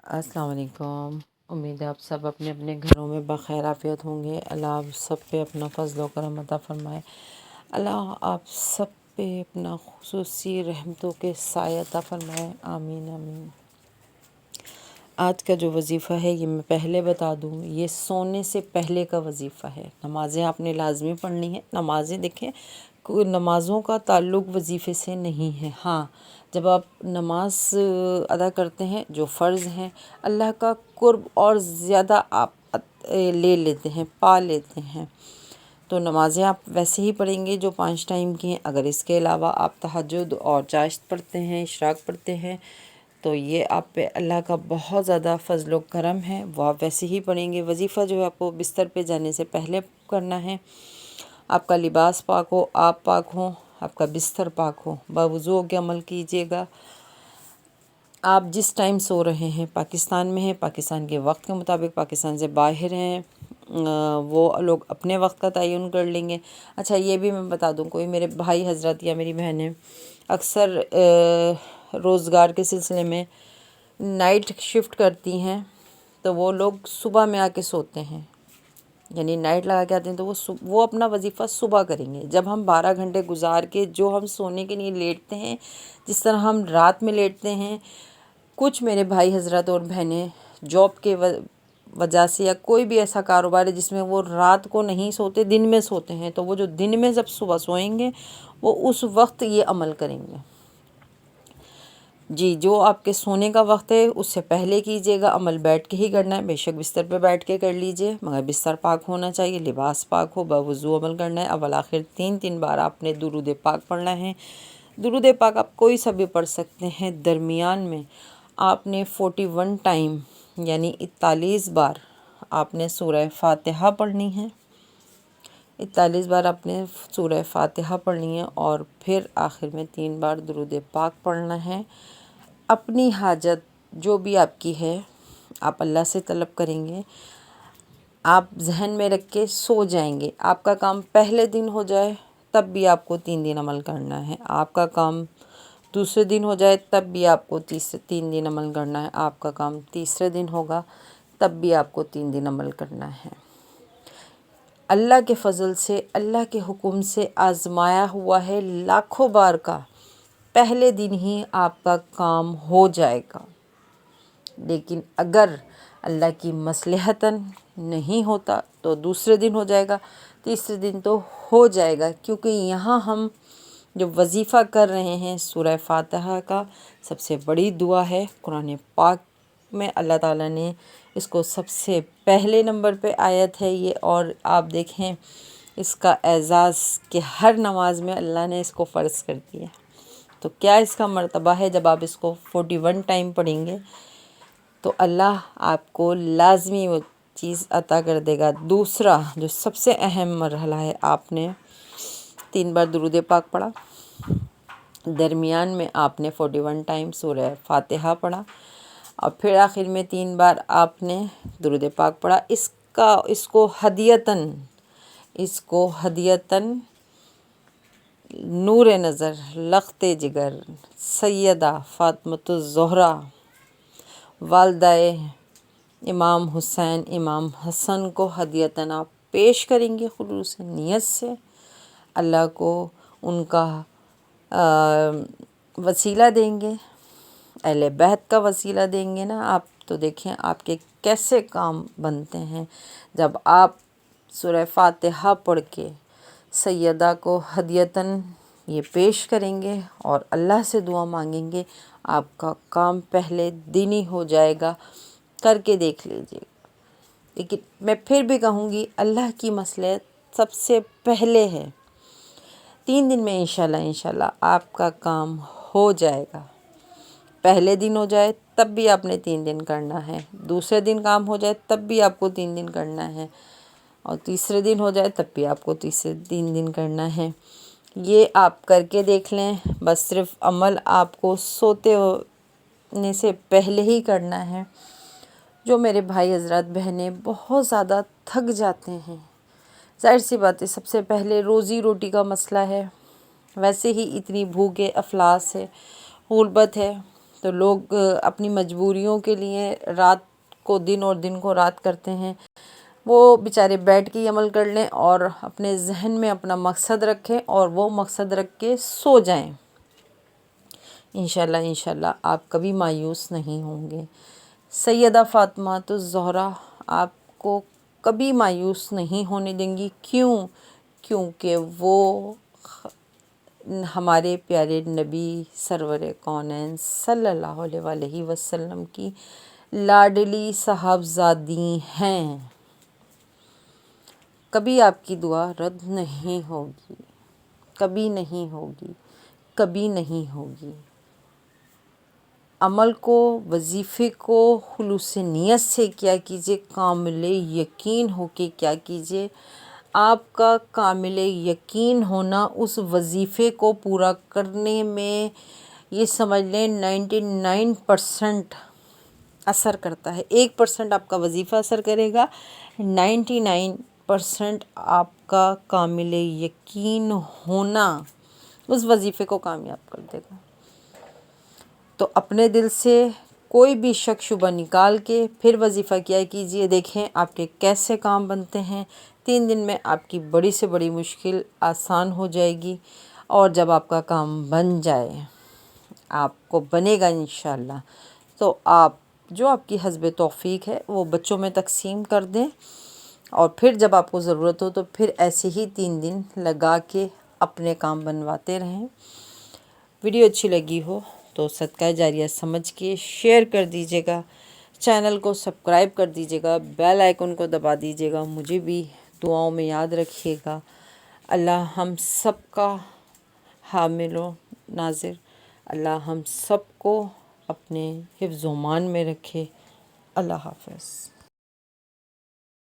السلام علیکم۔ امید ہے آپ سب اپنے اپنے گھروں میں بخیر عافیت ہوں گے۔ اللہ آپ سب پہ اپنا فضل و کرم عطا فرمائے۔ اللہ آپ سب پہ اپنا خصوصی رحمتوں کے سایہ عطا فرمائے، آمین آمین۔ آج کا جو وظیفہ ہے یہ میں پہلے بتا دوں، یہ سونے سے پہلے کا وظیفہ ہے۔ نمازیں آپ نے لازمی پڑھنی ہیں۔ نمازیں دیکھیں، نمازوں کا تعلق وظیفے سے نہیں ہے۔ ہاں، جب آپ نماز ادا کرتے ہیں جو فرض ہیں، اللہ کا قرب اور زیادہ آپ لے لیتے ہیں، پا لیتے ہیں۔ تو نمازیں آپ ویسے ہی پڑھیں گے جو 5 ٹائم کی ہیں۔ اگر اس کے علاوہ آپ تہجد اور چاشت پڑھتے ہیں، اشراق پڑھتے ہیں، تو یہ آپ پہ اللہ کا بہت زیادہ فضل و کرم ہے، وہ آپ ویسے ہی پڑھیں گے۔ وظیفہ جو ہے آپ کو بستر پہ جانے سے پہلے کرنا ہے۔ آپ کا لباس پاک ہو، آپ پاک ہوں، آپ کا بستر پاک ہو، باوضو ہو کے عمل کیجیے گا۔ آپ جس ٹائم سو رہے ہیں، پاکستان میں ہیں، پاکستان کے وقت کے مطابق، پاکستان سے باہر ہیں، وہ لوگ اپنے وقت کا تعین کر لیں گے۔ اچھا، یہ بھی میں بتا دوں، کوئی میرے بھائی حضرات یا میری بہنیں اکثر روزگار کے سلسلے میں نائٹ شفٹ کرتی ہیں، تو وہ لوگ صبح میں آ کے سوتے ہیں، یعنی نائٹ لگا کے آتے ہیں، تو وہ اپنا وظیفہ صبح کریں گے۔ جب ہم 12 گھنٹے گزار کے جو ہم سونے کے لیے لیٹتے ہیں، جس طرح ہم رات میں لیٹتے ہیں، کچھ میرے بھائی حضرات اور بہنیں جاب کے وجہ سے یا کوئی بھی ایسا کاروبار ہے جس میں وہ رات کو نہیں سوتے، دن میں سوتے ہیں، تو وہ جو دن میں جب صبح سوئیں گے، وہ اس وقت یہ عمل کریں گے۔ جی، جو آپ کے سونے کا وقت ہے اس سے پہلے کیجیے گا، عمل بیٹھ کے ہی کرنا ہے، بے شک بستر پہ بیٹھ کے کر لیجئے، مگر بستر پاک ہونا چاہیے، لباس پاک ہو، باوضو عمل کرنا ہے۔ اول آخر 3 بار آپ نے درود پاک پڑھنا ہے۔ درود پاک آپ کوئی سا بھی پڑھ سکتے ہیں۔ درمیان میں آپ نے 41 ٹائم یعنی 41 بار آپ نے سورہ فاتحہ پڑھنی ہے۔ 41 بار آپ نے سورہ فاتحہ پڑھنی ہے، اور پھر آخر میں 3 بار درود پاک پڑھنا ہے۔ اپنی حاجت جو بھی آپ کی ہے، آپ اللہ سے طلب کریں گے۔ آپ ذہن میں رکھ کے سو جائیں گے۔ آپ کا کام پہلے دن ہو جائے تب بھی آپ کو 3 دن عمل کرنا ہے۔ آپ کا کام دوسرے دن ہو جائے تب بھی آپ کو 3 دن عمل کرنا ہے۔ آپ کا کام تیسرے دن ہوگا تب بھی آپ کو 3 دن عمل کرنا ہے۔ اللہ کے فضل سے، اللہ کے حکم سے آزمایا ہوا ہے لاکھوں بار کا، پہلے دن ہی آپ کا کام ہو جائے گا۔ لیکن اگر اللہ کی مصلحتاً نہیں ہوتا تو دوسرے دن ہو جائے گا، تیسرے دن تو ہو جائے گا، کیونکہ یہاں ہم جو وظیفہ کر رہے ہیں سورہ فاتحہ کا، سب سے بڑی دعا ہے۔ قرآن پاک میں اللہ تعالیٰ نے اس کو سب سے پہلے نمبر پہ آیت ہے یہ، اور آپ دیکھیں اس کا اعزاز کہ ہر نماز میں اللہ نے اس کو فرض کر دیا، تو کیا اس کا مرتبہ ہے جب آپ اس کو 41 ٹائم پڑھیں گے تو اللہ آپ کو لازمی وہ چیز عطا کر دے گا۔ دوسرا جو سب سے اہم مرحلہ ہے، آپ نے 3 بار درود پاک پڑھا، درمیان میں آپ نے 41 ٹائم سورہ فاتحہ پڑھا، اور پھر آخر میں 3 بار آپ نے درود پاک پڑھا۔ اس کو ہدیتاً نور نظر لخت جگر سیدہ فاطمۃ الزہرا والدہ امام حسین امام حسن کو ہدیتاً آپ پیش کریں گے، خلوص نیت سے اللہ کو ان کا وسیلہ دیں گے، اہل بیت کا وسیلہ دیں گے نا آپ، تو دیکھیں آپ کے کیسے کام بنتے ہیں جب آپ سورہ فاتحہ پڑھ کے سیدہ کو ہدیتاً یہ پیش کریں گے اور اللہ سے دعا مانگیں گے، آپ کا کام پہلے دن ہی ہو جائے گا۔ کر کے دیکھ لیجیے گا۔ لیکن میں پھر بھی کہوں گی اللہ کی مصلحت سب سے پہلے ہے۔ 3 دن میں انشاءاللہ آپ کا کام ہو جائے گا۔ پہلے دن ہو جائے تب بھی آپ نے 3 دن کرنا ہے، دوسرے دن کام ہو جائے تب بھی آپ کو 3 دن کرنا ہے، اور تیسرے دن ہو جائے تب بھی آپ کو 3 دن کرنا ہے۔ یہ آپ کر کے دیکھ لیں، بس صرف عمل آپ کو سوتے ہونے سے پہلے ہی کرنا ہے۔ جو میرے بھائی حضرات بہنیں بہت زیادہ تھک جاتے ہیں، ظاہر سی بات ہے سب سے پہلے روزی روٹی کا مسئلہ ہے، ویسے ہی اتنی بھوک افلاس ہے، غربت ہے، تو لوگ اپنی مجبوریوں کے لیے رات کو دن اور دن کو رات کرتے ہیں، وہ بیچارے بیٹھ کے ہی عمل کر لیں اور اپنے ذہن میں اپنا مقصد رکھیں اور وہ مقصد رکھ کے سو جائیں۔ انشاءاللہ آپ کبھی مایوس نہیں ہوں گے۔ سیدہ فاطمہ الزہرا آپ کو کبھی مایوس نہیں ہونے دیں گی۔ کیونکہ وہ ہمارے پیارے نبی سرور کونین صلی اللہ علیہ وآلہ وسلم کی لاڈلی صاحبزادی ہیں۔ کبھی آپ کی دعا رد نہیں ہوگی، کبھی نہیں ہوگی، کبھی نہیں ہوگی۔ عمل کو، وظیفے کو خلوص نیت سے کیا کیجیے، کامل یقین ہو کے کیا کیجیے۔ آپ کا کامل یقین ہونا اس وظیفے کو پورا کرنے میں یہ سمجھ لیں 99% اثر کرتا ہے۔ 1% آپ کا وظیفہ اثر کرے گا، 99% آپ کا کامل یقین ہونا اس وظیفے کو کامیاب کر دے گا۔ تو اپنے دل سے کوئی بھی شک شبہ نکال کے پھر وظیفہ کیا کیجئے، دیکھیں آپ کے کیسے کام بنتے ہیں۔ 3 دن میں آپ کی بڑی سے بڑی مشکل آسان ہو جائے گی، اور جب آپ کا کام بن جائے، آپ کو بنے گا انشاءاللہ، تو آپ جو آپ کی حسب توفیق ہے وہ بچوں میں تقسیم کر دیں، اور پھر جب آپ کو ضرورت ہو تو پھر ایسے ہی 3 دن لگا کے اپنے کام بنواتے رہیں۔ ویڈیو اچھی لگی ہو تو صدقہ جاریہ سمجھ کے شیئر کر دیجیے گا، چینل کو سبسکرائب کر دیجیے گا، بیل آئیکن کو دبا دیجیے گا، مجھے بھی دعاؤں میں یاد رکھیے گا۔ اللہ ہم سب کا حامل و ناظر، اللہ ہم سب کو اپنے حفظ و امان میں رکھے۔ اللہ حافظ۔